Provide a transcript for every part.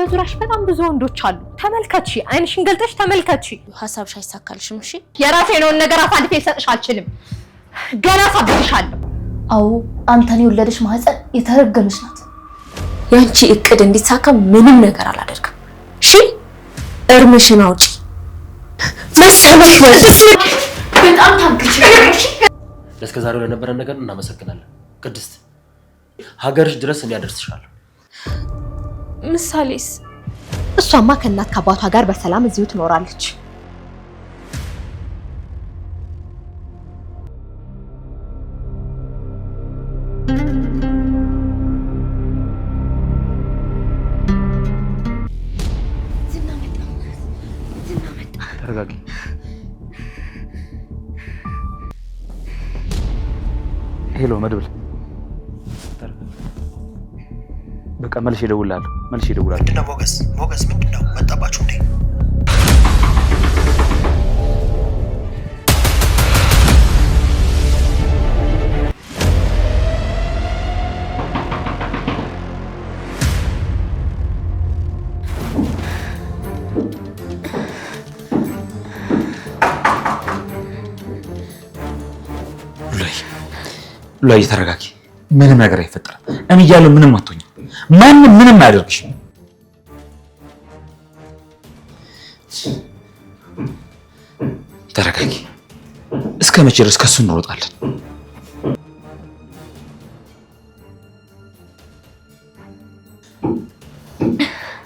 በዙሪያሽ በጣም ብዙ ወንዶች አሉ። ተመልከቺ፣ አይንሽን ገልጠሽ ተመልከቺ። ሐሳብሽ አይሳካልሽም። እሺ የራሴ ነው ነገር አሳልፌ ልሰጥሽ አልችልም። ገና ሳብሽሻለሁ። አው አንተን የወለደሽ ማህፀን የተረገመች ናት። ያንቺ እቅድ እንዲሳካ ምንም ነገር አላደርግም። እሺ እርምሽን አውጪ። መሰለሽ በጣም ታንክሽ። እስከ ዛሬው ለነበረን ነገር እናመሰግናለን ቅድስት። ሀገርሽ ድረስ እኔ አደርስሻለሁ። ምሳሌስ? እሷማ ከእናት ከአባቷ ጋር በሰላም እዚሁ ትኖራለች። ተረጋጊ። ሄሎ መድብል፣ በቃ መልሼ እደውልልሃለሁ። ምንድነው ሞገስ ምንድነው? መጣባችሁ እንዴ? ሉላዬ ተረጋጊ። ምንም ነገር አይፈጠርም። እኔ እያለሁ ምንም አትሆኝም። ማንም ምንም አያደርግሽም። ተረጋጊ። እስከ መቼ ድረስ ከሱ እንሮጣለን?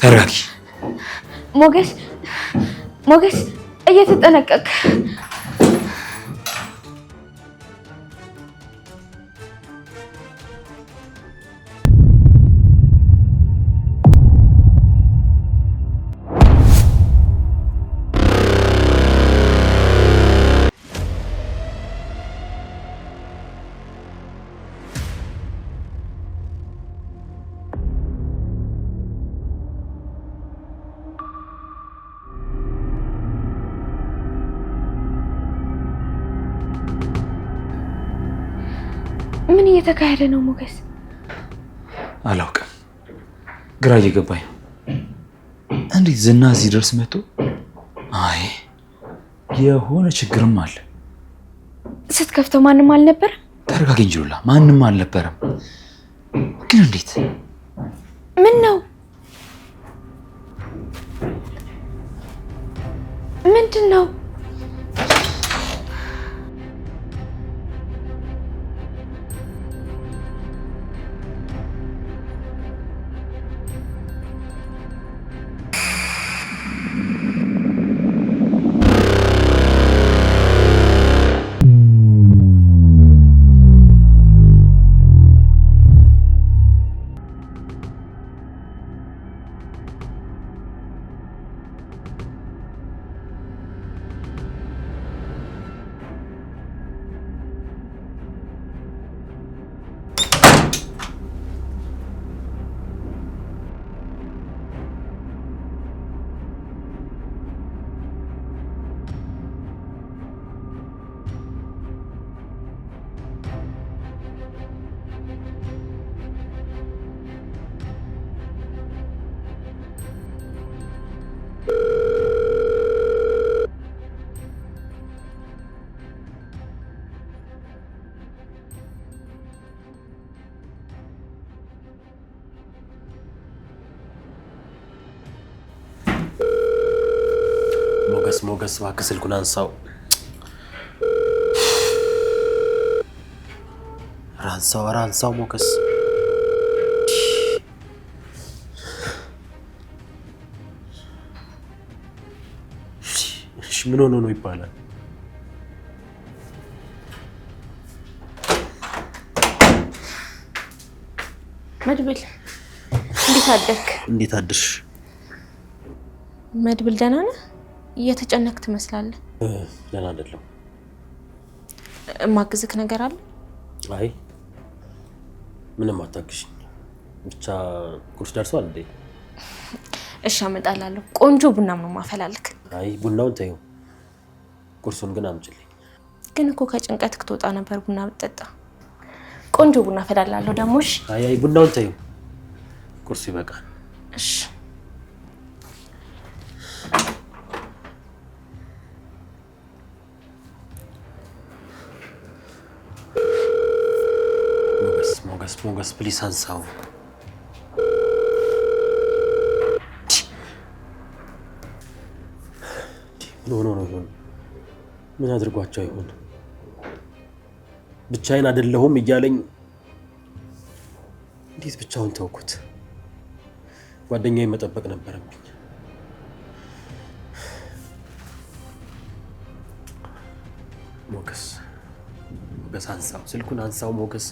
ተረጋጊ። ሞገስ እየተጠነቀቅ ምን እየተካሄደ ነው ሞገስ? አላውቅም፣ ግራ እየገባኝ ነው። እንዴት ዝና እዚህ ድረስ መጥቶ? አይ የሆነ ችግርም አለ። ስትከፍተው ማንም አልነበረም? ተረጋጊ እንጂ ሉላ፣ ማንም አልነበረም። ግን እንዴት? ምን ነው? ምንድን ነው? ሞገስ እባክህ ስልኩን አንሳው። አንሳው ሞገስ። እሺ ምን ሆኖ ነው ይባላል? መድብል እንዴት አደርሽ? መድብል ደህና ነህ? እየተጨነክ ትመስላለህ። ደህና አይደለም። ማግዝክ ነገር አለ? አይ ምንም አታግሽኝ። ብቻ ቁርስ ደርሷል እንዴ? እሺ አመጣላለሁ። ቆንጆ ቡናም ነው ማፈላለክ። አይ ቡናውን ተይው፣ ቁርሱን ግን አምጪልኝ። ግን እኮ ከጭንቀትክ ትወጣ ነበር ቡና ብትጠጣ። ቆንጆ ቡና ፈላላለሁ ደሞሽ። አይ ቡናውን ተይው፣ ቁርሱ ይበቃል። እሺ ሞገስ ፕሊስ አንሳው። ኖ ምን አድርጓቸው ይሆን? ብቻዬን አይደለሁም እያለኝ እንዴት ብቻውን ተውኩት? ጓደኛዬን መጠበቅ ነበረብኝ። ሞገስ አንሳው፣ ስልኩን አንሳው ሞገስ።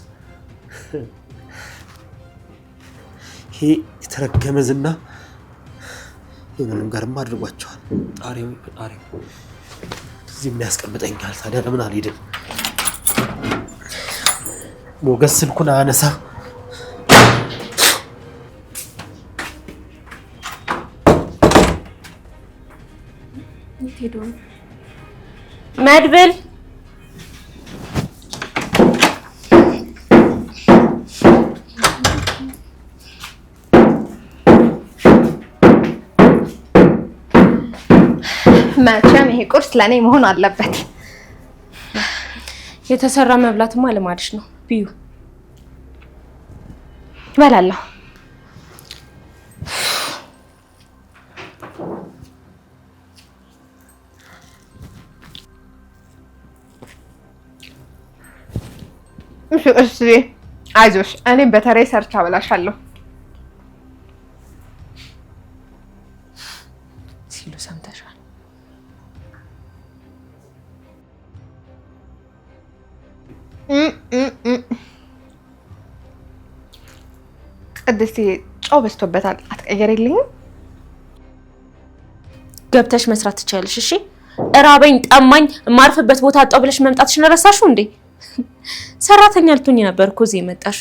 ይሄ የተረገመ ዝና የምንም ጋርማ አድርጓቸዋል። ጣሪው እዚህ የሚያስቀምጠኛል። ታዲያ ለምን አልሄድም? ሞገስ ስልኩን አነሳ። መድብል መቼም ይሄ ቁርስ ለኔ መሆን አለበት። የተሰራ መብላትማ ልማድሽ ነው። ቢዩ እበላለሁ። እሺ አይዞሽ፣ እኔም በተሬ ሰርቻ አበላሻለሁ ሲሉ ሰምተሻል? ቅድስት ጨው በዝቶበታል፣ አትቀየሪልኝም? ገብተሽ መስራት ትችያለሽ። እሺ እራበኝ ጠማኝ የማርፍበት ቦታ አጣው ብለሽ መምጣትሽን ረሳሽው እንዴ? ሰራተኛ ልትሆኚ ነበር እኮ እዚህ የመጣሽ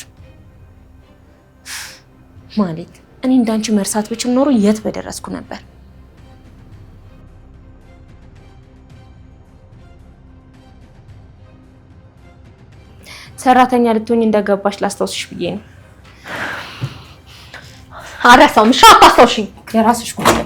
ማለት። እኔ እንዳንቺ መርሳት ብችል ኖሮ የት በደረስኩ ነበር። ሰራተኛ ልትሆኚ እንደገባሽ ላስታውስሽ ብዬ ነው። አረሳውም። እሺ አታስታውሽኝ። የራስሽ ጉዳይ።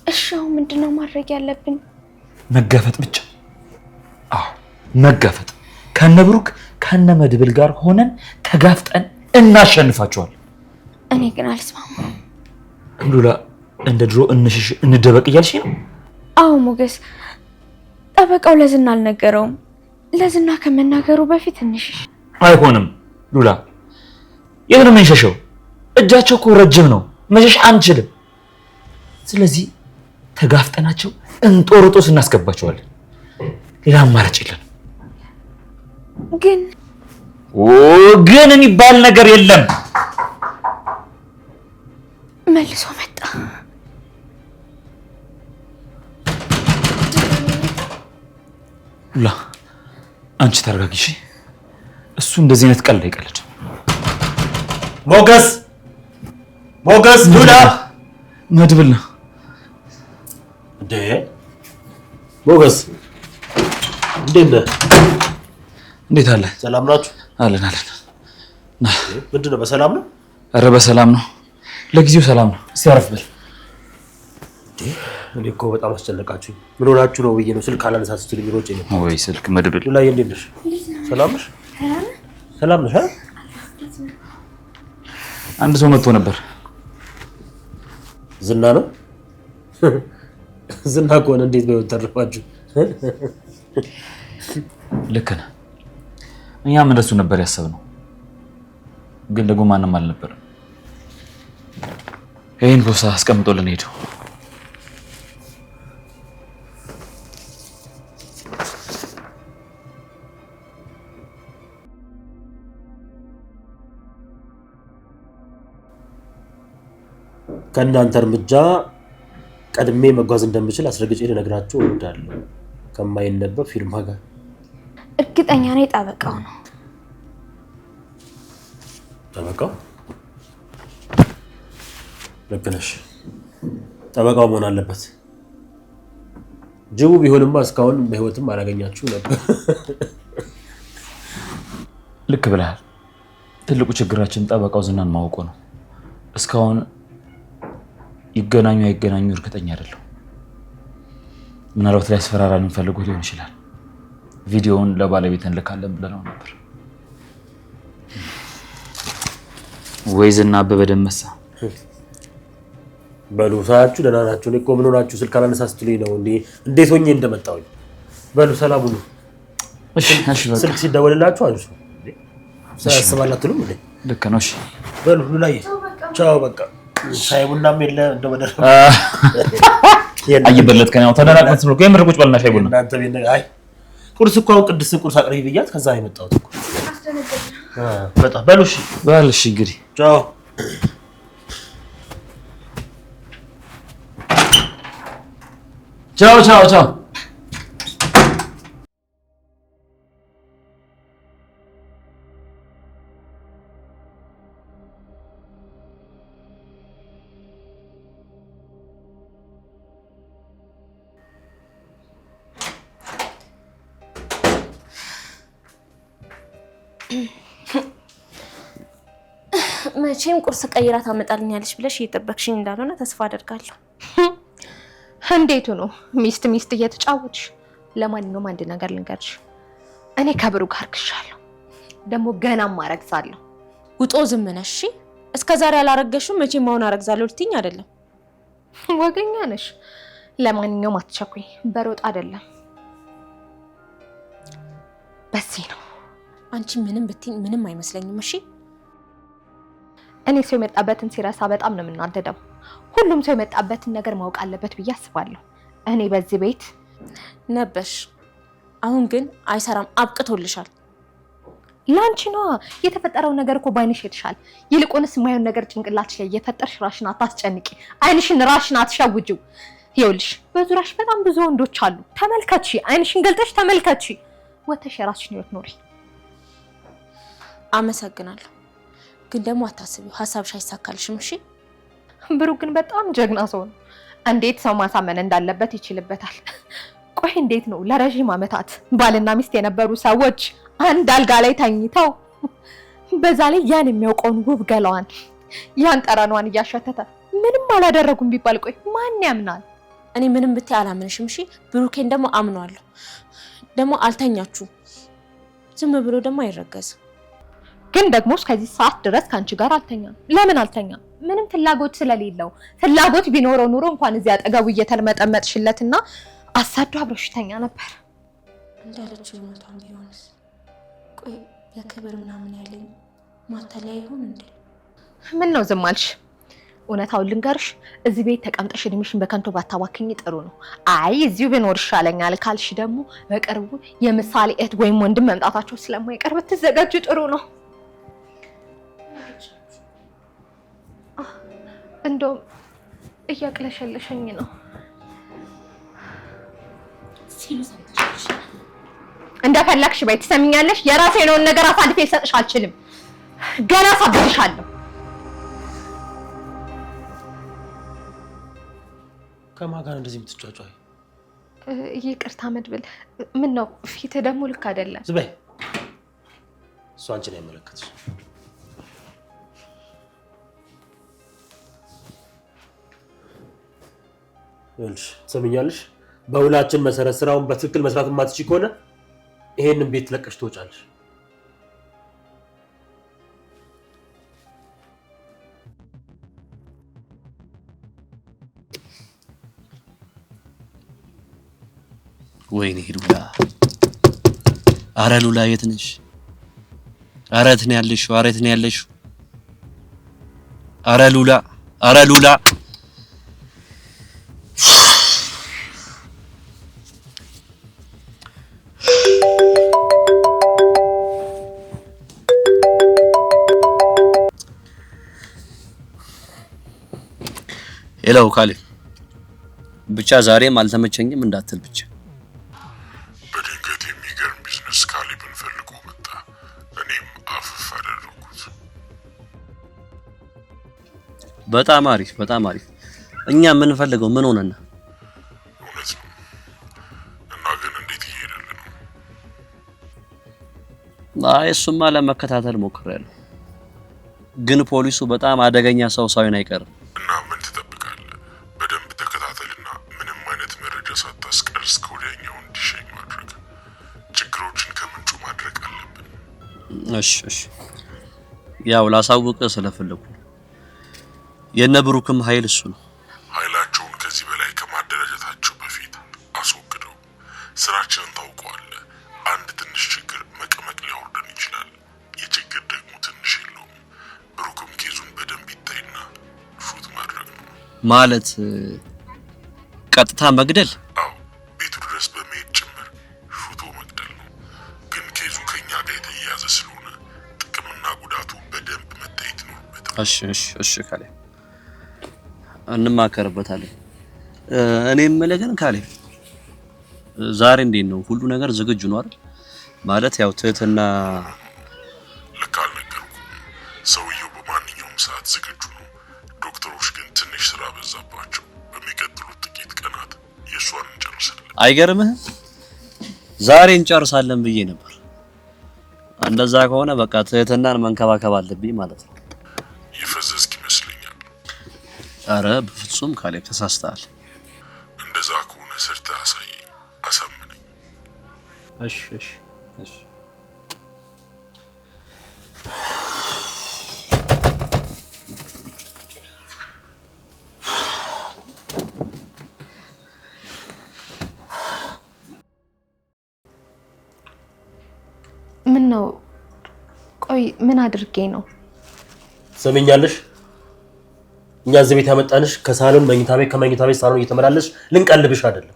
እሺ አሁን ምንድነው ማድረግ ያለብን? መጋፈጥ ብቻ። አዎ መጋፈጥ። ከነብሩክ ከነመድብል ጋር ሆነን ተጋፍጠን እናሸንፋቸዋል። እኔ ግን አልስማማም። ሉላ እንደ ድሮ እንሽሽ እንደበቅ እያልሽ ነው? አዎ ሞገስ፣ ጠበቃው ለዝና አልነገረውም። ለዝና ከመናገሩ በፊት እንሽሽ። አይሆንም ሉላ፣ የት ነው የምንሸሸው? እጃቸው እኮ ረጅም ነው፣ መሸሽ አንችልም። ስለዚህ ተጋፍጠናቸው እንጦርጦስ እናስገባቸዋለን። ሌላ አማራጭ የለም። ግን የሚባል ነገር የለም። መልሶ መጣ። ሉላ አንቺ ተረጋጊ እሺ። እሱ እንደዚህ አይነት ቀልድ አይቀልድም። ሞገስ ሉላ መድብል ነው እንዴ? ሞገስ እንዴት ነህ? እንዴት አለ? ሰላም ናችሁ? አለን። ምንድን ነው በሰላም ነው? ኧረ በሰላም ነው፣ ለጊዜው ሰላም ነው። እስቲ አረፍ በል። እኔ እኮ በጣም አስጨነቃችሁኝ። ምን ሆናችሁ ነው ብዬ ነው ስልክ አላነሳ ስትሉኝ ሮጬ ነው። ወይ ስልክ መድብል። ሉላዬ እንዴት ነሽ? ሰላም ነሽ? ሰላም ነሽ? አንድ ሰው መጥቶ ነበር። ዝና ነው? ዝና ከሆነ እንዴት ነው ተረፋችሁ? ልክ ነህ። እኛም እንደሱ ነበር ያሰብነው፣ ግን ደግሞ ማንም አልነበረም። ይሄን ፖስታ አስቀምጦልን ሄደው። ከእናንተ እርምጃ ቀድሜ መጓዝ እንደምችል አስረግጬ ልነግራችሁ እወዳለሁ። ከማይነበብ ፊርማ ጋር። እርግጠኛ ነኝ ጠበቃው ነው። ጠበቃው? ልክ ነሽ፣ ጠበቃው መሆን አለበት። ጅቡ ቢሆንማ እስካሁን በህይወትም አላገኛችሁ ነበር። ልክ ብለሃል። ትልቁ ችግራችን ጠበቃው ዝናን ማወቁ ነው። እስካሁን ይገናኙ አይገናኙ እርግጠኛ አይደለሁ። ምናልባት ላይ አስፈራራን ፈልጎ ሊሆን ይችላል። ቪዲዮውን ለባለቤት እንልካለን ብለነው ነበር። ወይዝና አበበ ደመሳ በሉ ሳያችሁ ደህና ናችሁ? እኔ እኮ ምን ሆናችሁ ስልክ አላነሳ ስትሉኝ ነው እንዴ? እንዴት ሆኜ እንደመጣሁኝ። በሉ ሰላም ሁኑ። እሺ በቃ ስልክ ሲደወልላችሁ አንሱ። ሳያስባል አትሉም እንዴ? ልክ ነው። እሺ በሉ ሉላዬ ቻው። በቃ ሻይ ቡናም የለ እንደወደረ አይበለት ከኛው ተደራቅነት ነው። የምር ቁጭ በልና ሻይ ቡና እናንተ ቤት አይ ቁርስ እኮ አሁን ቅድስት ቁርስ አቅርቢ ብያት ከዛ የመጣሁት እኮ በጣም በሉ። እሺ በል እሺ እንግዲህ ቻው። ቻው ቻው ቻው። መቼም ቁርስ ቀይራ ታመጣልኛለች ብለሽ እየጠበቅሽኝ እንዳልሆነ ተስፋ አደርጋለሁ። እንዴቱ ነው ሚስት እየተጫወትሽ? ለማንኛውም አንድ ነገር ልንገርሽ፣ እኔ ከብሩ ጋር ክሻለሁ፣ ደግሞ ገናም አረግዛለሁ። ውጦ ዝም ነሽ። እስከ ዛሬ ያላረገሽው መቼም አሁን አረግዛለሁ ልትይኝ አይደለም? ወገኛ ነሽ። ለማንኛውም አትቸኩኝ፣ በሮጥ አይደለም በዚህ ነው። አንቺ ምንም ብትይኝ ምንም አይመስለኝም። እሺ እኔ ሰው የመጣበትን ሲረሳ በጣም ነው የምናደደው። ሁሉም ሰው የመጣበትን ነገር ማወቅ አለበት ብዬ አስባለሁ። እኔ በዚህ ቤት ነበርሽ፣ አሁን ግን አይሰራም፣ አብቅቶልሻል። ላንቺ ነው የተፈጠረው ነገር እኮ ባይንሽ ይልሻል። ይልቁንስ የማይሆን ነገር ጭንቅላትሽ ላይ እየፈጠርሽ ራስሽን አታስጨንቂ፣ አይንሽን ራስሽን አትሸውጂው። ይኸውልሽ በዙሪያሽ በጣም ብዙ ወንዶች አሉ። ተመልከቺ፣ አይንሽን ገልጠሽ ተመልከቺ። ወተሽ የራስሽን ህይወት ኖሪ። አመሰግናለሁ፣ ግን ደግሞ አታስቢው፣ ሀሳብሽ አይሳካልሽም። እሺ ብሩ ግን በጣም ጀግና ሰው ነው። እንዴት ሰው ማሳመን እንዳለበት ይችልበታል። ቆይ እንዴት ነው ለረጅም ዓመታት ባልና ሚስት የነበሩ ሰዎች አንድ አልጋ ላይ ተኝተው በዛ ላይ ያን የሚያውቀውን ውብ ገላዋን ያን ጠረኗን እያሸተተ ምንም አላደረጉም ቢባል ቆይ ማን ያምናል? እኔ ምንም ብታይ አላምንሽም። እሺ ብሩኬን ደግሞ አምነዋለሁ። ደግሞ አልተኛችሁም። ዝም ብሎ ደግሞ አይረገዝም። ግን ደግሞ እስከዚህ ሰዓት ድረስ ካንቺ ጋር አልተኛም። ለምን አልተኛም? ምንም ፍላጎት ስለሌለው። ፍላጎት ቢኖረው ኑሮ እንኳን እዚህ አጠገቡ እየተልመጠመጥሽለትና አሳዶ አብሮሽተኛ ነበር። እንዳለችው እውነቷን ቢሆንስ? ቆይ የክብር ምናምን ያለኝ ማታለያ ይሆን እንዴ? ምን ነው ዝም አልሽ? እውነታውን ልንገርሽ፣ እዚህ ቤት ተቀምጠሽ እድሜሽን በከንቱ ባታባክኝ ጥሩ ነው። አይ እዚሁ ብኖር ይሻለኛል ካልሽ ደግሞ በቅርቡ የምሳሌ እህት ወይም ወንድም መምጣታቸው ስለማይቀር ብትዘጋጁ ጥሩ ነው። እንደውም እያቅለሸለሸኝ ነው። እንደፈለግሽ በይ፣ ትሰሚኛለሽ? የራሴ የሆነውን ነገር አሳልፌ ልሰጥሽ አልችልም። ገና ሳብድሻለሁ። ከማን ጋር እንደዚህ የምትጫጫይ? ይቅርታ መድብል፣ ምን ነው ፊትህ ደግሞ ልክ አይደለም። ዝም በይ። እሱ አንቺን አይመለከትሽ። ይኸውልሽ ትሰሚኛለሽ? በውላችን መሰረት ስራውን በትክክል መስራት የማትችይ ከሆነ ይሄንን ቤት ለቀሽ ትወጫለሽ። ወይኔ ሉላ! አረ ሉላ የት ነሽ? አረ የት ነው ያለሽው? አረ የት ነው ያለሽው? አረ ሉላ! አረ ሉላ! ሄሎ ካሌብ፣ ብቻ ዛሬም አልተመቸኝም እንዳትል ብቻ። በድንገት የሚገርም ቢዝነስ ካሌብን ፈልጎ መጣ። እኔም አፍፍ አደረኩት። በጣም አሪፍ፣ በጣም አሪፍ። እኛ የምንፈልገው ምን ሆነና? እውነት ነው። እና ግን እንዴት እየሄደልን ነው? አይ እሱማ ለመከታተል ሞክሬያለሁ፣ ግን ፖሊሱ በጣም አደገኛ ሰው ሳይሆን አይቀርም። እና ምን ትጠብቃለህ? መስቀል እስከ ወዲያኛው እንዲሸኝ ማድረግ፣ ችግሮችን ከምንጩ ማድረግ አለብን። እሺ ያው ላሳውቅ ስለፈለኩ የነ ብሩክም ኃይል እሱ ነው። ኃይላቸውን ከዚህ በላይ ከማደራጀታቸው በፊት አስወግደው ስራችንን ታውቀዋለህ። አንድ ትንሽ ችግር መቀመቅ ሊያወርደን ይችላል። የችግር ደግሞ ትንሽ የለውም። ብሩክም ኬዙን በደንብ ይታይና ሹት ማድረግ ነው። ማለት ቀጥታ መግደል? አዎ፣ ቤቱ ድረስ በመሄድ ጭምር ሹቶ መግደል ነው። ግን ኬዙ ከኛ ጋር የተያያዘ ስለሆነ ጥቅምና ጉዳቱ በደንብ መታየት ይኖርበታል። እሺ ካሌ እንማከርበታለን። እኔ የምልህ ግን ካሌ ዛሬ እንዴት ነው? ሁሉ ነገር ዝግጁ ነው አይደል? ማለት ያው ትህትና ልክ አልነገርኩም። ሰውየው በማንኛውም ሰዓት ዝግጁ ነው። ዶክተሮች ግን ትንሽ ስራ በዛባቸው። በሚቀጥሉት ጥቂት ቀናት የእሷን እንጨርሳለን። አይገርምህም? ዛሬ እንጨርሳለን ብዬ ነበር። እንደዛ ከሆነ በቃ ትህትናን መንከባከብ አለብኝ ማለት ነው። የፈዘዝክ ይመስለኛል። አረ በፍጹም ካሌ ተሳስተሃል። እንደዛ ከሆነ ሰርተህ አሳየኝ፣ አሳምነኝ። እሺ ምን ነው? ቆይ ምን አድርጌ ነው? ሰሚኛለሽ? እኛ እዚህ ቤት ያመጣንሽ ከሳሎን መኝታ ቤት ከመኝታ ቤት ሳሎን እየተመላለሽ ልንቀልብሽ አይደለም።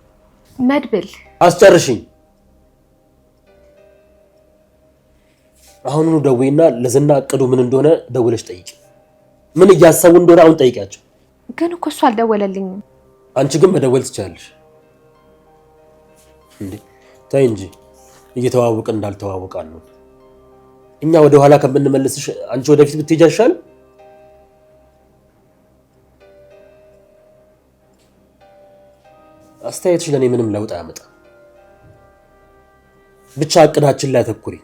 መድብል አስጨርሽኝ። አሁኑኑ ደውይና ለዝና እቅዱ ምን እንደሆነ ደውለሽ ጠይቂ። ምን እያሰቡ እንደሆነ አሁን ጠይቂያቸው። ግን እኮ እሱ አልደወለልኝም። አንቺ ግን መደወል ትችላለሽ እንዴ? ተይ እንጂ እየተዋወቅን እንዳልተዋወቃን ነው። እኛ ወደ ኋላ ከምንመልስሽ አንቺ ወደፊት ብትሄጂ አይሻልም? አስተያየትሽ ለኔ ምንም ለውጥ አያመጣም። ብቻ እቅዳችን ላይ አተኩሪ።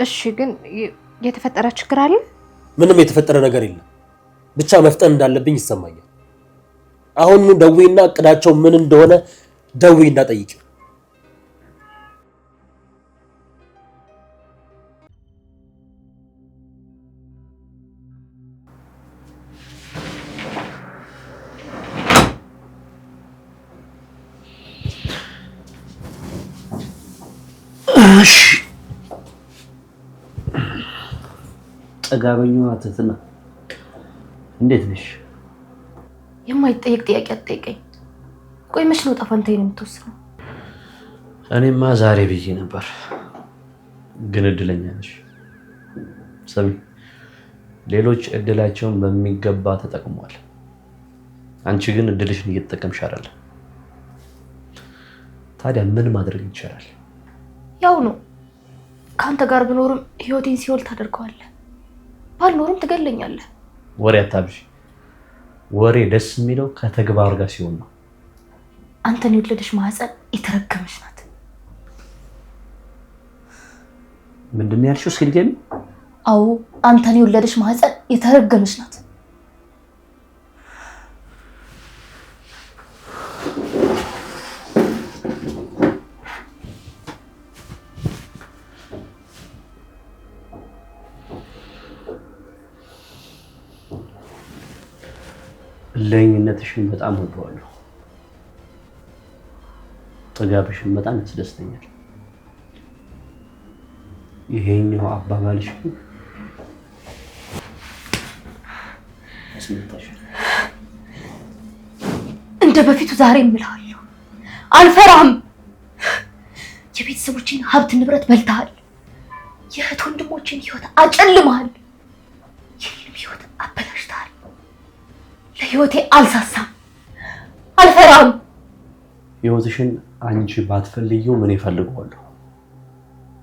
እሺ፣ ግን የተፈጠረ ችግር አለ? ምንም የተፈጠረ ነገር የለም። ብቻ መፍጠን እንዳለብኝ ይሰማኛል። አሁን ደውይና እቅዳቸው ምን እንደሆነ ደውይና ጠይቂ። እሺ ጠጋበኛዋ ትህትና እንዴት ነሽ? የማይጠየቅ ጥያቄ አትጠይቀኝ። ቆይ መች ነው ጣፋንታዬን የምትወስነው? እኔማ ዛሬ ብዬ ነበር፣ ግን እድለኛ ነሽ። ሰሚ፣ ሌሎች እድላቸውን በሚገባ ተጠቅመዋል። አንቺ ግን እድልሽን እየተጠቀምሽ አይደለም። ታዲያ ምን ማድረግ ይቻላል? ያው ነው። ከአንተ ጋር ብኖርም ህይወቴን ሲኦል ታደርገዋለህ፣ ባልኖርም ትገለኛለህ። ወሬ አታብዢ። ወሬ ደስ የሚለው ከተግባር ጋር ሲሆን ነው። አንተን የወለደሽ ማህፀን የተረገመች ናት። ምንድን ነው ያልሽው? እስኪ ንገሪኝ። አዎ አንተን የወለደሽ ማህፀን የተረገመች ናት። ለኝነትሽን በጣም ወደዋለሁ። ጥጋብሽን በጣም ያስደስተኛል። ይሄኛው አባባልሽ ያስመጣሻል። እንደ በፊቱ ዛሬ እምልሃለሁ፣ አልፈራም። የቤተሰቦችን ሀብት ንብረት በልተሃል። የእህት ወንድሞችን ህይወት አጨልመሃል። የኔንም ህይወት አበላሽተሃል። ለህይወቴ አልሳሳም፣ አልፈራም። ህይወትሽን አንቺ ባትፈልጊው ምን ይፈልገዋለሁ?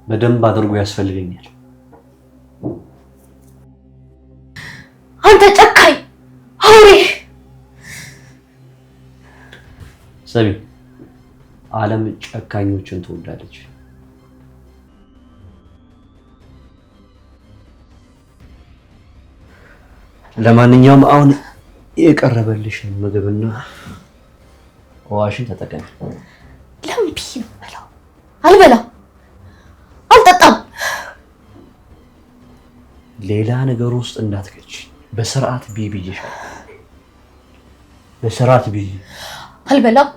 በደንብ አድርጎ ያስፈልገኛል። አንተ ጨካኝ አውሬ! ሰሚ፣ ዓለም ጨካኞችን ትወዳለች። ለማንኛውም አሁን የቀረበልሽን ምግብና ውሃሽን ተጠቀሚ። ለምን ብዬ ነው የምበላው? አልበላም፣ አልጠጣም። ሌላ ነገር ውስጥ እንዳትከች። በስርዓት ብይ ብዬሻለሁ። በስርዓት ብይ። አልበላም፣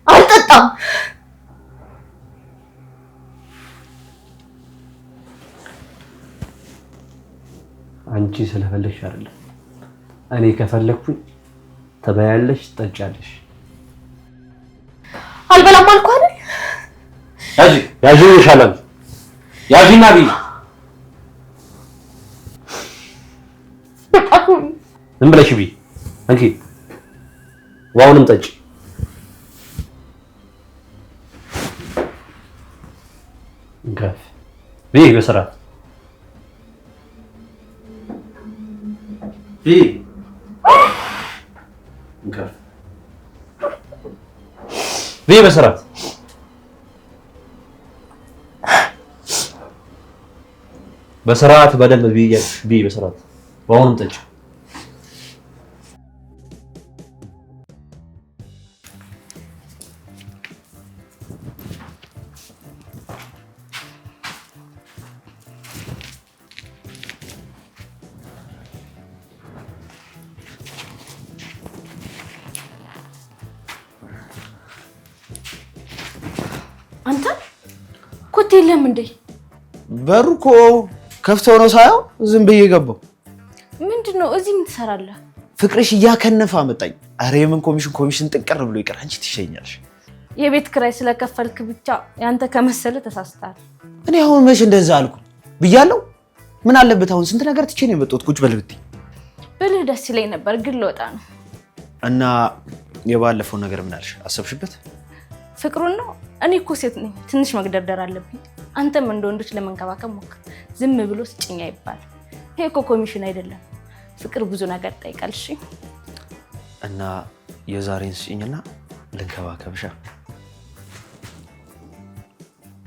አልጠጣም። አንቺ ስለፈለግሽ አይደለም። እኔ ከፈለግኩኝ ተበያለሽ፣ ትጠጫለሽ። አልበላም አልኩህ አይደል? ያዢ ይሻላል። ያዢና ብይ። ምን ብለሽ ብይ? አንቺ ዋውንም ጠጪ። እንካፍ ብይ በስርዓት ብይ። እንካፍ ብይ በስርዓት። በስርዓት በደንብ ብይ በስርዓት። ዋውንም ጠጪ። አንተ ኮቴ የለም እንዴ? በሩ እኮ ከፍተው ነው ሳየው ዝም ብዬ ገባው። ምንድነው እዚህ ምን ትሰራለህ? ፍቅርሽ እያከነፈ አመጣኝ። ኧረ የምን ኮሚሽን ጥንቅር ብሎ ይቀር። አንቺ ትሸኛለሽ። የቤት ክራይ ስለከፈልክ ብቻ ያንተ ከመሰለ ተሳስተሃል። እኔ አሁን መች እንደዛ አልኩ ብያለሁ። ምን አለበት አሁን ስንት ነገር ትቼ ነው የመጣሁት። ቁጭ በል ብትይ ብልህ ደስ ይለኝ ነበር፣ ግን ልወጣ ነው። እና የባለፈው ነገር ምን አልሽ? አሰብሽበት? ፍቅሩን ነው። እኔ እኮ ሴት ነኝ፣ ትንሽ መግደርደር አለብኝ። አንተም እንደ ወንዶች ለመንከባከብ ሞክር። ዝም ብሎ ስጭኛ ይባል። ይሄ እኮ ኮሚሽን አይደለም። ፍቅር ብዙ ነገር ጠይቃል። እሺ። እና የዛሬን ስጭኝና ልንከባከብሻ።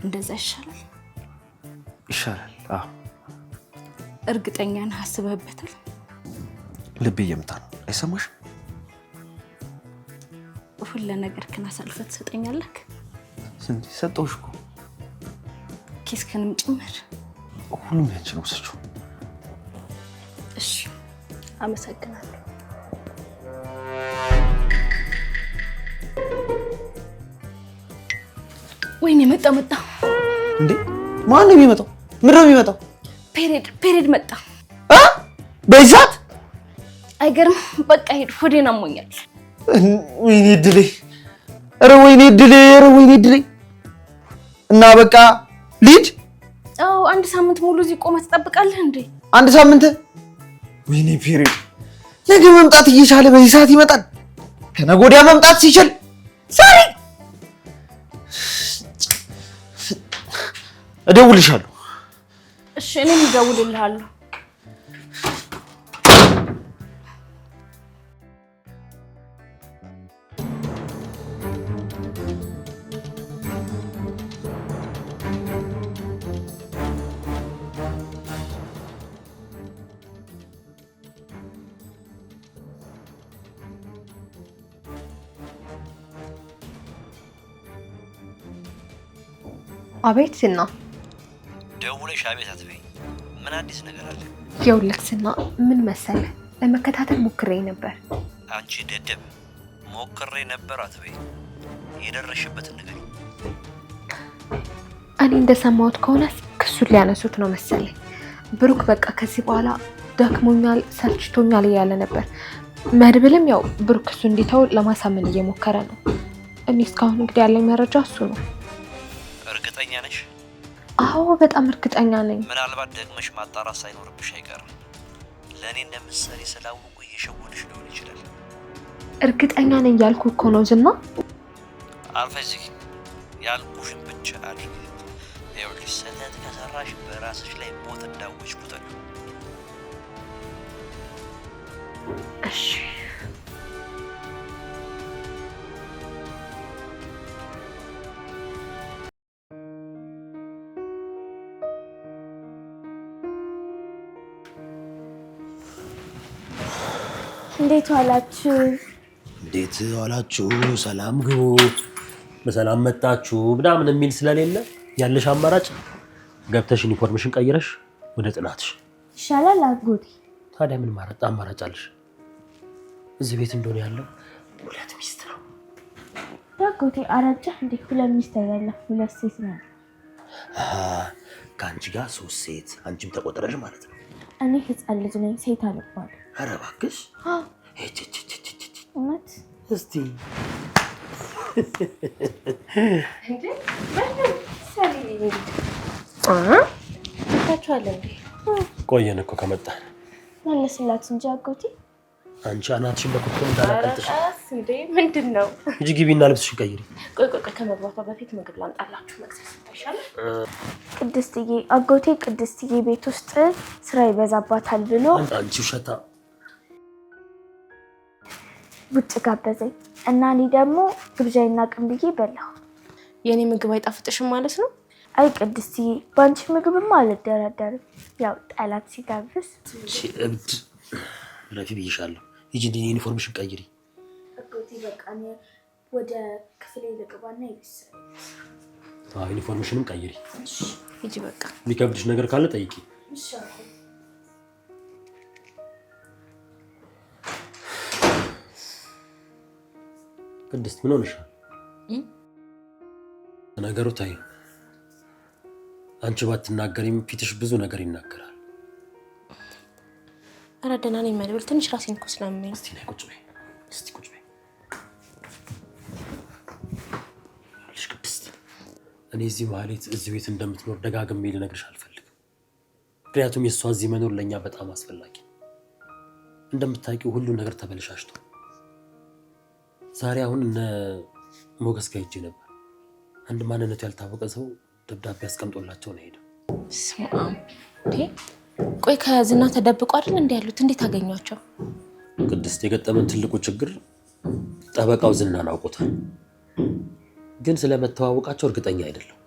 እንደዛ ይሻላል። ይሻላል። አዎ። እርግጠኛ ነህ? አስበህበታል? ልቤ እየመታ ነው። አይሰማሽ? ሁሉ ነገር ግን አሳልፈህ ትሰጠኛለህ? ስንት ሰጠሁሽ እኮ ኪስክንም ጭምር። ሁሉም ያንቺ ነው። ወሰችው። እሺ፣ አመሰግናለሁ። ወይኔ መጣ እንዴ! ማን ነው የሚመጣው? ምን ነው የሚመጣው? ፔሬድ መጣ። በዚህ ሰዓት አይገርም። በቃ ሄድ፣ ሆዴን አሞኛል። ወይኔ ድሌ! ኧረ ወይኔ ድሌ! ኧረ ወይኔ ድሌ! እና በቃ ልጅ አዎ፣ አንድ ሳምንት ሙሉ እዚህ ቆመህ ትጠብቃለህ እንዴ? አንድ ሳምንት? ወይኔ ፔሬድ! ነገ መምጣት እየቻለ በዚህ ሰዓት ይመጣል። ከነገ ወዲያ መምጣት ሲችል ዛሬ እደውልልሻለሁ። እሺ፣ እኔም እደውልልሃለሁ። አቤት ስና። ደውለሽ አቤት አትበይ። ምን አዲስ ነገር አለ? የውልክ ስና፣ ምን መሰለ፣ ለመከታተል ሞክሬ ነበር። አንቺ ደደብ፣ ሞክሬ ነበር አትበይ። የደረሽበትን ነገር እኔ እንደሰማሁት ከሆነ ክሱን ሊያነሱት ነው መሰለኝ። ብሩክ በቃ ከዚህ በኋላ ደክሞኛል፣ ሰልችቶኛል እያለ ነበር። መድብልም ያው ብሩክ ክሱ እንዲተው ለማሳመን እየሞከረ ነው። እኔ እስካሁን እንግዲህ ያለኝ መረጃ እሱ ነው። እርግጠኛ ነሽ? አዎ በጣም እርግጠኛ ነኝ። ምናልባት ደግመሽ ማጣራት ሳይኖርብሽ አይቀርም። ለእኔ እንደምትሰሪ ስላወቁ እየሸወድሽ ሊሆን ይችላል። እርግጠኛ ነኝ ያልኩ እኮ ነው ዝና። አልፈዚህ ያልኩሽን ብቻ አድርጊ። ይኸውልሽ ስህተት ከሰራሽ በራስሽ ላይ ሞት እንዳወጅ ቁጠሪ። እሺ እንዴት ዋላችሁ? እንዴት ዋላችሁ፣ ሰላም ግቡ፣ በሰላም መጣችሁ ምናምን የሚል ስለሌለ ያለሽ አማራጭ ገብተሽ ዩኒፎርምሽን ቀይረሽ ወደ ጥናትሽ ይሻላል አጎቴ። ታዲያ ምን አማራጭ አለሽ? እዚህ ቤት እንደሆነ ያለው 2 ሚስት ነው። አጎቴ አረጃ እንዴ? 2 ሚስት አይደለም 2 ሴት ነው። ከአንቺ ጋር 3 ሴት አንቺም ተቆጥረሽ ማለት ነው። እኔ ህፃን ልጅ ነኝ፣ ሴት አልባልም። ኧረ እባክሽ እውነት እስቲ ቆየን እኮ ከመጣን መለስላት እንጂ አጎቴ። አንቺ አናትሽን በኩል እንዳላቀልጥሽ እንዴ ምንድን ነው? ሂጂ ግቢና ልብስሽን ቀይሪ። ቆይ ከመግባቷ በፊት ምግብ ላምጣላችሁ፣ መክሰስ ይሻላል። ቅድስትዬ አጎቴ ቅድስትዬ ቤት ውስጥ ስራ ይበዛባታል ብሎ አንቺ ውሸታ ውጭ ጋበዘኝ እና እኔ ደግሞ ግብዣይና ቅም ብዬ በላሁ። የኔ ምግብ አይጣፍጥሽም ማለት ነው? አይ ቅድስትዬ ባንቺ ምግብማ አልደራደርም። ያው ጠላት ሲጋብዝ እብድ ረፊ ብዬሻለሁ። ሂጂ እንደ ዩኒፎርምሽን ቀይሪ። አጎቴ በቃ ወደ ክፍሌ ልግባና ይብስ። ዩኒፎርምሽንም ቀይሪ። ሂጂ በቃ። የሚከብድሽ ነገር ካለ ጠይቂ። ቅድስት ምን ሆነሻል? ነገሩ ታይ አንቺ ባትናገሪም ፊትሽ ብዙ ነገር ይናገራል። ኧረ ደህና ነኝ መድብል፣ ትንሽ ራሴን እኮ ስለሚያመኝ። እስቲ ነይ ቁጭ በይ። እስቲ ቁጭ በይ። ልጅ ቅድስት እኔ እዚህ ማህሌት እዚህ ቤት እንደምትኖር ደጋግሜ ልነግርሽ አልፈልግም። ምክንያቱም የእሷ እዚህ መኖር ለእኛ በጣም አስፈላጊ ነው። እንደምታውቂው ሁሉ ነገር ተበለሻሽቶ ዛሬ አሁን እነ ሞገስ ጋር ሄጄ ነበር። አንድ ማንነቱ ያልታወቀ ሰው ደብዳቤ አስቀምጦላቸው ነው ሄደው። ቆይ ከዝና ተደብቆ አይደል እንዴ ያሉት? እንዴት አገኟቸው? ቅድስት የገጠመን ትልቁ ችግር ጠበቃው ዝናን አውቆታል፣ ግን ስለመተዋወቃቸው እርግጠኛ አይደለም።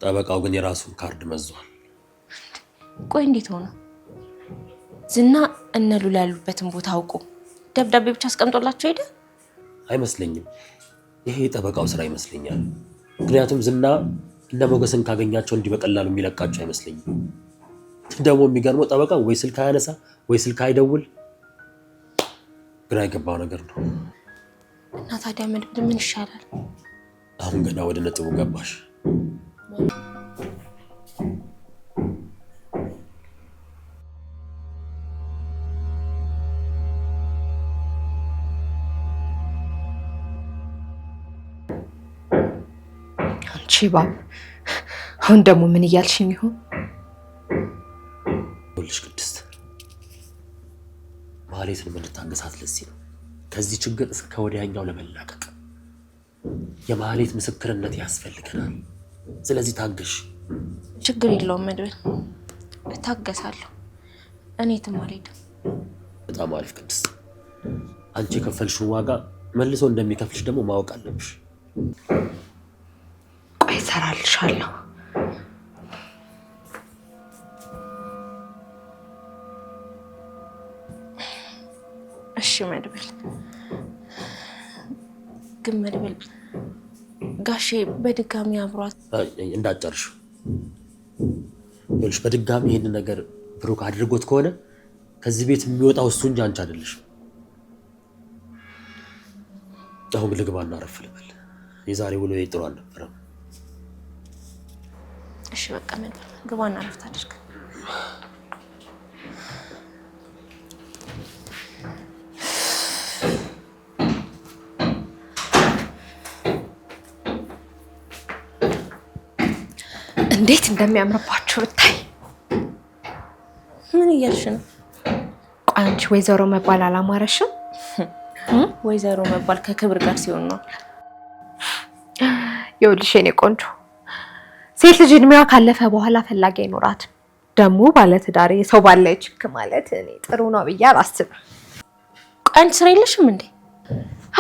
ጠበቃው ግን የራሱን ካርድ መዟል። ቆይ እንዴት ሆነ? ዝና እነ ሉላ ያሉበትን ቦታ አውቆ ደብዳቤ ብቻ አስቀምጦላቸው ሄደ? አይመስለኝም። ይሄ የጠበቃው ስራ ይመስለኛል። ምክንያቱም ዝና እነ ሞገስን ካገኛቸው እንዲህ በቀላሉ የሚለቃቸው አይመስለኝም። ደግሞ የሚገርመው ጠበቃው ወይ ስልክ አያነሳ ወይ ስልክ አይደውል። ግራ የገባው ነገር ነው። እና ታዲያ ምን ይሻላል? አሁን ገና ወደ ነጥቡ ገባሽ። ባብ አሁን ደግሞ ምን እያልሽኝ ይሆን? ልጅ ቅድስት ማህሌትን እንድታገሳት ለዚህ ነው። ከዚህ ችግር እስከ ወዲያኛው ለመላቀቅ የማህሌት ምስክርነት ያስፈልገናል። ስለዚህ ታገሽ። ችግር የለውም መድብል፣ እታገሳለሁ። እኔ የትም አልሄድም። በጣም አሪፍ ቅድስት። አንቺ የከፈልሽውን ዋጋ መልሶ እንደሚከፍልሽ ደግሞ ማወቅ አለብሽ። ቆይ እሰራልሻለሁ። እሺ መድብል። ግን መድብል ጋሼ በድጋሚ አብሯት እንዳጨርሽ ይኸውልሽ፣ በድጋሚ ይሄንን ነገር ብሩክ አድርጎት ከሆነ ከዚህ ቤት የሚወጣው እሱ እንጂ አንቺ አይደለሽ። አሁን ልግባና አረፍ ልበል። የዛሬ ውሎ ጥሩ አልነበረም። እሺ በቃ መድብል ግባና አረፍት አድርግ። እንዴት እንደሚያምርባችሁ ብታይ። ምን እያልሽ ነው? ቆይ አንቺ ወይዘሮ መባል አላማረሽም? ወይዘሮ መባል ከክብር ጋር ሲሆን ነው። ይኸውልሽ የኔ ቆንጆ፣ ሴት ልጅ እድሜዋ ካለፈ በኋላ ፈላጊ አይኖራትም። ደግሞ ባለትዳር የሰው ባለ ችክ ማለት እኔ ጥሩ ነው ብዬ አላስብም። ቆይ አንቺ ስራ የለሽም እንዴ?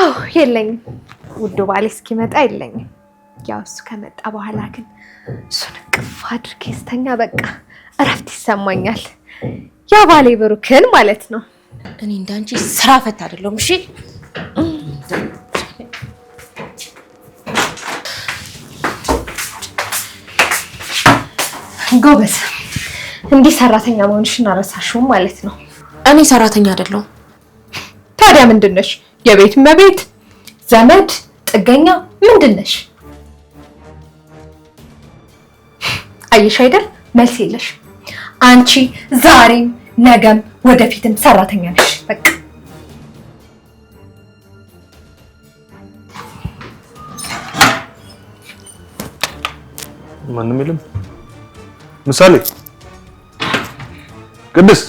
አዎ የለኝም። ውዱ ባሌ እስኪመጣ የለኝም። ያው እሱ ከመጣ በኋላ ግን እሱን እቅፍ አድርጌ ስተኛ በቃ እረፍት ይሰማኛል። ያ ባሌ ብሩክን ማለት ነው። እኔ እንዳንቺ ስራ ፈት አይደለሁም። እሺ ጎበዝ፣ እንዲህ ሰራተኛ መሆንሽን አረሳሽው ማለት ነው። እኔ ሰራተኛ አይደለሁም። ታዲያ ምንድነሽ? የቤት እመቤት፣ ዘመድ፣ ጥገኛ ምንድነሽ? አየሽ አይደል? መልስ የለሽ። አንቺ ዛሬም ነገም ወደፊትም ሰራተኛ ነሽ። በቃ ማንም የለም። ምሳሌ ቅድስት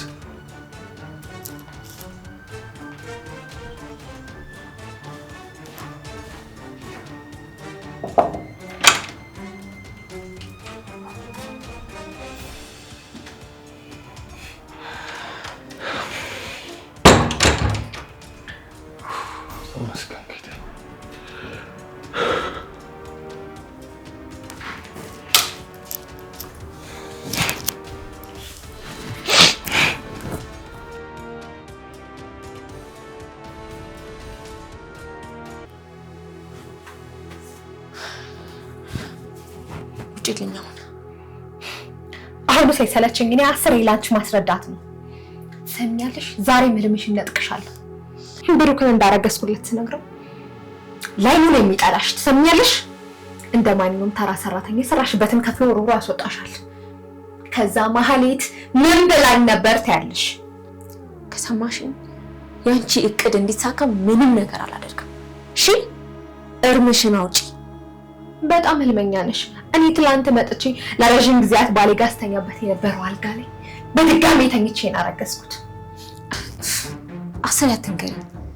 ውጪልኝ። አሁን ሳይሰለችኝ እኔ 10 ላንቺ ማስረዳት ነው። ሰሚያለሽ? ዛሬ ምልምሽን ነጥቅሻለሁ። ብሩክን እንዳረገዝኩለት ስነግረው ላይኑ ነው የሚጠላሽ። ትሰሚያለሽ? እንደማንኛውም ተራ ሰራተኛ ሰራሽበትን ከፍሎ ሩሩ ያስወጣሻል። ከዛ መሀሌት ምን ብላኝ ነበር ታያለሽ? ከሰማሽኝ ያንቺ እቅድ እንዲሳካ ምንም ነገር አላደርግም። እሺ እርምሽን አውጪ። በጣም ህልመኛ ነሽ። እኔ ትላንት መጥቼ ለረጅም ጊዜያት ባሌ ጋር ስተኛበት የነበረው አልጋ ላይ በድጋሚ ተኝቼ ነው ያረገዝኩት። አሰሪ አትንገሪ።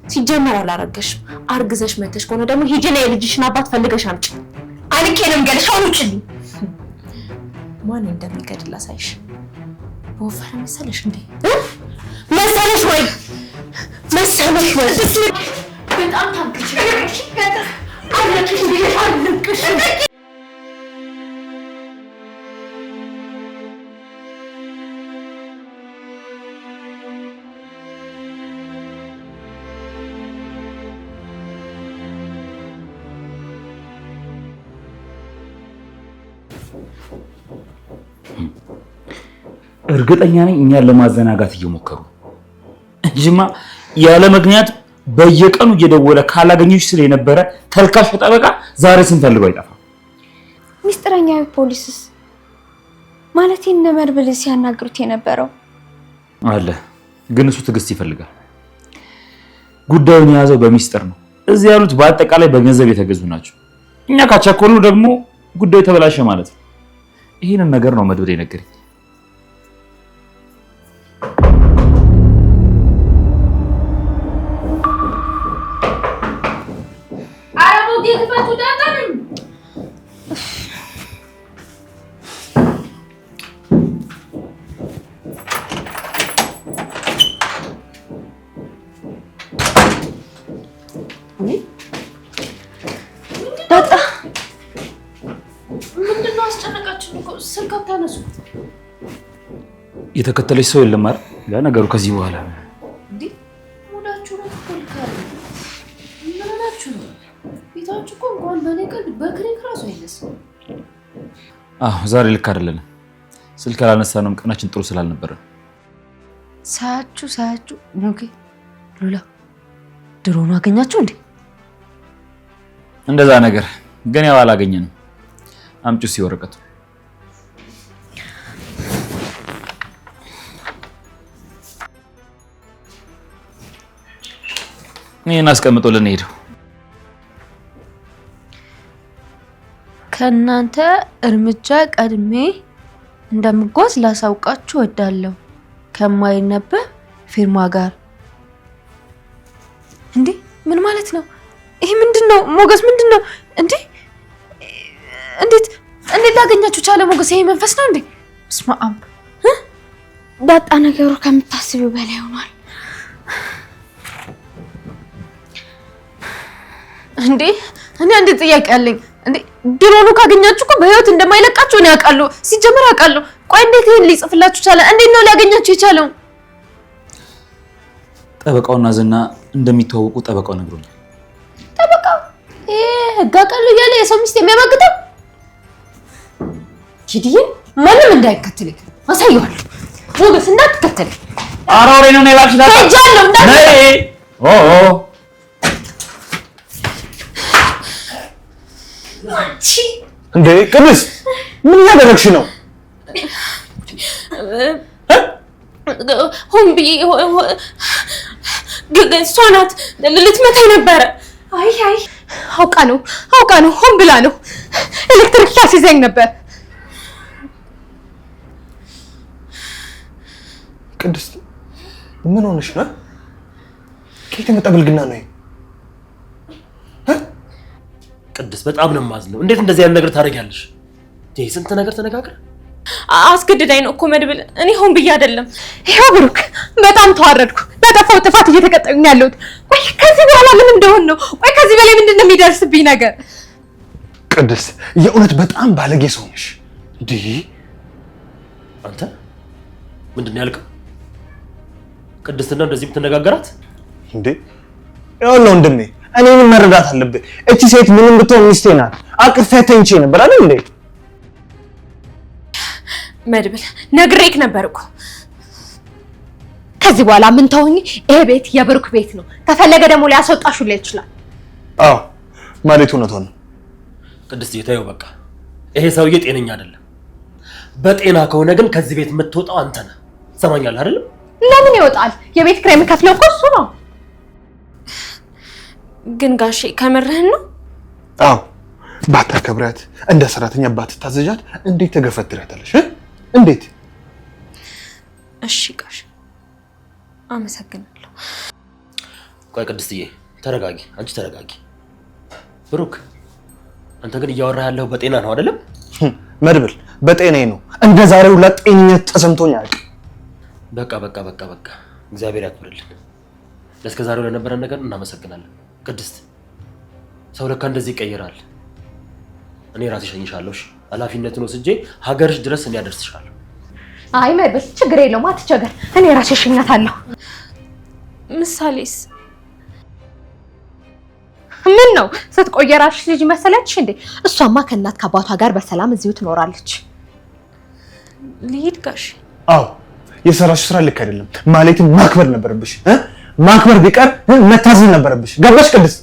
ሲጀመር አላረገሽም። አርግዘሽ መተሽ ከሆነ ደግሞ ሂጂና የልጅሽን አባት ፈልገሽ አምጪ። አንቄ ነው የምገልሽ። አሁን ውጪልኝ። ማን እንደሚገድል አሳይሽ። በወፈረ መሰለሽ እንዴ? መሰለሽ ወይ መሰለሽ ወይ በጣም ታንቅሽ አለችሽ ብዬሽ አልንቅሽ። እርግጠኛ ነኝ እኛን ለማዘናጋት እየሞከሩ እንጂማ ያለ ምክንያት በየቀኑ እየደወለ ካላገኘሽ ስለ የነበረ ተልካሽ ጠበቃ ዛሬ ስንፈልገው አይጠፋም። ሚስጥረኛው ፖሊስስ ማለት እነ መርብል ሲያናግሩት የነበረው አለ፣ ግን እሱ ትዕግስት ይፈልጋል። ጉዳዩን የያዘው በሚስጥር ነው። እዚህ ያሉት በአጠቃላይ በገንዘብ የተገዙ ናቸው። እኛ ካቻኮሉ ደግሞ ጉዳዩ ተበላሸ ማለት ነው። ይህንን ነገር ነው መድብል የነገረኝ። ምንድነው አስጨነቃችሁ? ስልክ አታነሱ። የተከተለች ሰው የለም አይደል? ያ ነገሩ ከዚህ በኋላ እንዴ ሙዳችሁ ነው ተልካለ። ምን ናችሁ ነው? ቤታችሁ እኮ እንኳን በነቀል በክሬክ ራሱ አይነሳም። ዛሬ ልክ አይደለንም። ስልክ አላነሳንም፣ ቀናችን ጥሩ ስላልነበረ። ሳያችሁ ሞጌ ሉላ ድሮኑ አገኛችሁ እንዴ? እንደዛ ነገር ግን ያው አላገኘንም። አምጪው ሲወረቀቱ እኔን አስቀምጦልን ሄደው። ከእናንተ እርምጃ ቀድሜ እንደምጓዝ ላሳውቃችሁ እወዳለሁ ከማይነበብ ፊርማ ጋር። እንዴ ምን ማለት ነው? ይሄ ምንድነው? ሞገስ ምንድነው? እንዴ እንዴት ላገኛችሁ ቻለ? ሞገስ ይሄ መንፈስ ነው እንዴ? ስማአም ዳጣ ነገሩ ከምታስቢው በላይ ሆኗል። እንዴ እኔ አንድ ጥያቄ አለኝ። እንዴ ድሮኑ ካገኛችሁ እኮ በህይወት እንደማይለቃችሁ ነው ያውቃለሁ። ሲጀመር አውቃለሁ። ቆይ እንዴት ይሄን ሊጽፍላችሁ ቻለ? እንዴት ነው ሊያገኛችሁ የቻለው? ጠበቃውና ዝና እንደሚተዋወቁ ጠበቃው ነግሮኛል። ጠበቃው ህግ አውቃለሁ እያለ የሰው ሚስት የሚያማግጠው ኪድዬ፣ ማንም እንዳይከተልህ አሳየዋለሁ። ሞገስ እንዳትከተልህ። ኧረ ወሬ ነው እባክሽ። ሄጃለሁ እንዳትከተልህ። እንዴ ቅድስት ምን እያደረግሽ ነው? ሆን ብዬ እሷ ናት ልትመታኝ ነበረ። አይ አውቃ ነው ሆን ብላ ነው። ኤሌክትሪክ ታስይዘኝ ነበር። ቅድስት ምን ሆነሽ ነው? ከየት የመጣ ብልግና ነው? ቅድስት በጣም ነው የማዝነው። እንዴት እንደዚህ ያለ ነገር ታደርጊያለሽ? ስንት ነገር ተነጋግረን አስገድዳኝ ነው እኮ መድብል። እኔ ሆን ብዬ አይደለም። ይኸው ብሩክ፣ በጣም ተዋረድኩ። በጠፋው ጥፋት እየተቀጠኝ ያለሁት። ቆይ ከዚህ በኋላ ምን እንደሆን ነው? ቆይ ከዚህ በላይ ምንድን ነው የሚደርስብኝ ነገር? ቅድስት የእውነት በጣም ባለጌ ሰው ነሽ። እንዴ አንተ ምንድን ነው ያልከው? ቅድስትና እንደዚህ የምትነጋገራት እንዴ? ይኸውልህ ወንድሜ፣ እኔንም መረዳት አለብህ። እቺ ሴት ምንም ብትሆን ሚስቴ ናት። አቅፌያት ተኝቼ ነበር አይደል እንዴ? መድብል ነግሬክ ነበር እኮ። ከዚህ በኋላ ምን ተውኝ። ይሄ ቤት የብሩክ ቤት ነው። ከፈለገ ደግሞ ሊያስወጣሽ ላይ ይችላል። አዎ ማለት እውነቷን ነው። ቅድስት ይታየው በቃ ይሄ ሰውዬ ጤነኛ አይደለም። በጤና ከሆነ ግን ከዚህ ቤት የምትወጣው አንተ ነህ። ሰማኛለህ አይደል? ለምን ይወጣል? የቤት ኪራይ የምከፍለው እኮ እሱ ነው። ግን ጋሼ ከምርህን ነው? አዎ ባታከብሪያት፣ እንደ ሰራተኛ ባትታዘዣት እንዴት ተገፈትሪያታለሽ? እንዴት? እሺ ጋሼ አመሰግናለሁ። ቆይ ቅድስትዬ ተረጋጊ፣ አንቺ ተረጋጊ። ብሩክ አንተ ግን እያወራህ ያለው በጤና ነው አይደለም? መድብል በጤናዬ ነው። እንደ ዛሬው ለጤንነት ተሰምቶኝ አያውቅም። በቃ እግዚአብሔር ያክብርልን። ለእስከ ዛሬው ለነበረን ነገር እናመሰግናለን። ቅድስት ሰው ለካ እንደዚህ ይቀየራል። እኔ ራሴ እሸኝሻለሁ። እሺ ኃላፊነቱን ወስጄ ሀገርሽ ድረስ እኔ አደርስሻለሁ። አይ መድብል ችግር የለውም አትቸገር። እኔ ራሴ እሸኛታለሁ። ምሳሌስ ምን ነው ስትቆይ የራስሽ ልጅ መሰለችሽ እንዴ? እሷማ ከእናት ከአባቷ ጋር በሰላም እዚሁ ትኖራለች። ልሂድ ጋሼ? አዎ የሰራሽው ስራ ልክ አይደለም። ማለትም ማክበር ነበረብሽ። ማክበር ቢቀር መታዘዝ ነበረብሽ። ገባሽ ቅድስት?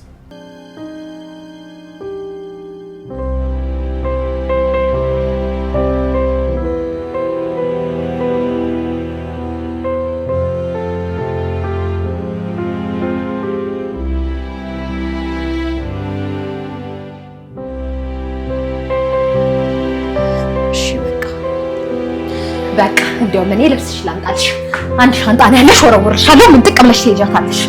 በቃ እንዲያውም እኔ ልብስሽ ላምጣልሽ። አንድ ሻንጣ ነው ያለሽ፣ ወረውርሻለሁ። ምን ጥቅም ለሽ ትሄጃታለሽ?